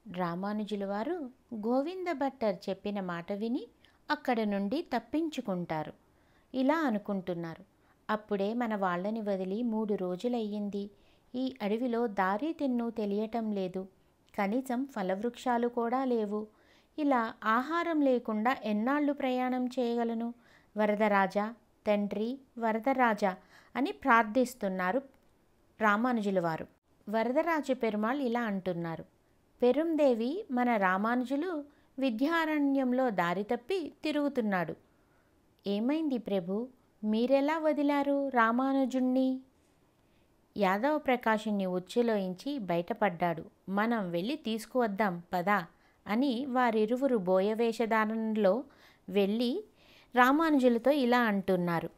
రామానుజుల వారు గోవింద భట్టర్ చెప్పిన మాట విని అక్కడ నుండి తప్పించుకుంటారు. ఇలా అనుకుంటున్నారు, అప్పుడే మన వాళ్ళని వదిలి 3 రోజులయ్యింది. ఈ అడవిలో దారి తెన్ను తెలియటం లేదు. కనీసం ఫలవృక్షాలు కూడా లేవు. ఇలా ఆహారం లేకుండా ఎన్నాళ్ళు ప్రయాణం చేయగలను? వరదరాజా, తండ్రి వరదరాజా అని ప్రార్థిస్తున్నారు రామానుజుల వారు. వరదరాజ పెరుమాళ్ ఇలా అంటున్నారు, పెరుందేవి, మన రామానుజులు విద్యారణ్యంలో దారి తప్పి తిరుగుతున్నాడు. ఏమైంది ప్రభు, మీరెలా వదిలారు రామానుజుణ్ణి? యాదవ ప్రకాశుని ఉచ్చులోంచి బయటపడ్డాడు. మనం వెళ్ళి తీసుకువద్దాం పదా అని వారిరువురు బోయవేషధారణలో వెళ్ళి రామానుజులతో ఇలా అంటున్నారు,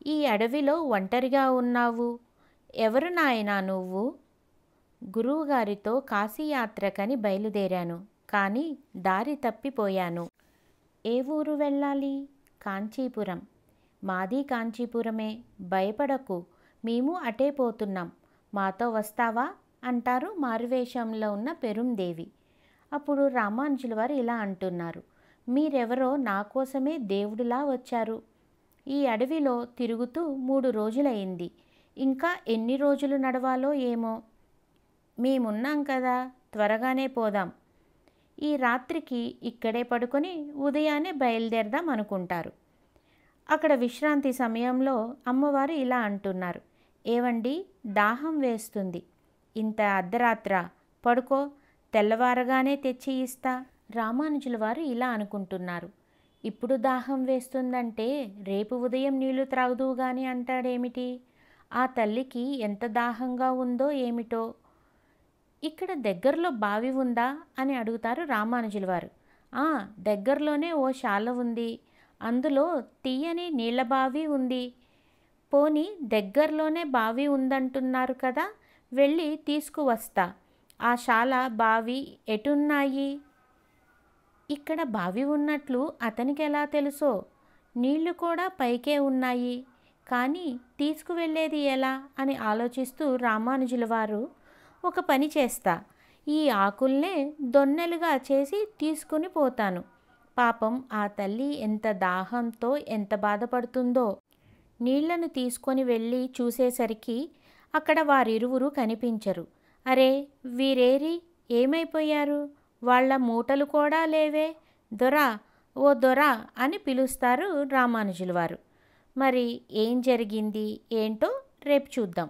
ఈ అడవిలో ఒంటరిగా ఉన్నావు. ఎవరు నాయనా నువ్వు? గురువుగారితో కాశీయాత్రకని బయలుదేరాను, కానీ దారి తప్పిపోయాను. ఏ ఊరు వెళ్ళాలి? కాంచీపురం. మాది కాంచీపురమే. భయపడకు, మేము అటే పోతున్నాం. మాతో వస్తావా అంటారు మారువేషంలో ఉన్న పెరుందేవి. అప్పుడు రామానుజుల వారు ఇలా అంటున్నారు, మీరెవరో నా కోసమే దేవుడిలా వచ్చారు. ఈ అడవిలో తిరుగుతూ 3 రోజులైంది. ఇంకా ఎన్ని రోజులు నడవాలో ఏమో. మేమున్నాం కదా, త్వరగానే పోదాం. ఈ రాత్రికి ఇక్కడే పడుకొని ఉదయాన్నే బయలుదేరదాం అనుకుంటారు. అక్కడ విశ్రాంతి సమయంలో అమ్మవారు ఇలా అంటున్నారు, ఏవండి, దాహం వేస్తుంది. ఇంత అర్ధరాత్ర పడుకో, తెల్లవారగానే తెచ్చి ఇస్తా. రామానుజుల వారు ఇలా అనుకుంటున్నారు, ఇప్పుడు దాహం వేస్తుందంటే రేపు ఉదయం నీళ్లు త్రాగుదువు గాని అంటాడేమిటి? ఆ తల్లికి ఎంత దాహంగా ఉందో ఏమిటో. ఇక్కడ దగ్గరలో బావి ఉందా అని అడుగుతారు రామానుజుల వారు. దగ్గరలోనే ఓ శాల ఉంది, అందులో తీయని నీళ్ల బావి ఉంది. పోనీ దగ్గరలోనే బావి ఉందంటున్నారు కదా, వెళ్ళి తీసుకువస్తా. ఆ శాల బావి ఎటున్నాయి? ఇక్కడ బావి ఉన్నట్లు అతనికి ఎలా తెలుసో? నీళ్లు కూడా పైకే ఉన్నాయి, కానీ తీసుకువెళ్ళేది ఎలా అని ఆలోచిస్తూ రామానుజుల వారు, ఒక పని చేస్తా, ఈ ఆకుల్నే దొన్నెలుగా చేసి తీసుకుని పోతాను. పాపం ఆ తల్లి ఎంత దాహంతో ఎంత బాధపడుతుందో. నీళ్లను తీసుకొని వెళ్ళి చూసేసరికి అక్కడ వారిరువురు కనిపించరు. అరే, వీరేరి ఏమైపోయారు? వాళ్ళ మూటలు కూడా లేవే. దొరా, ఓ దొరా అని పిలుస్తారు రామానుజుల వారు. మరి ఏం జరిగింది ఏంటో రేపు చూద్దాం.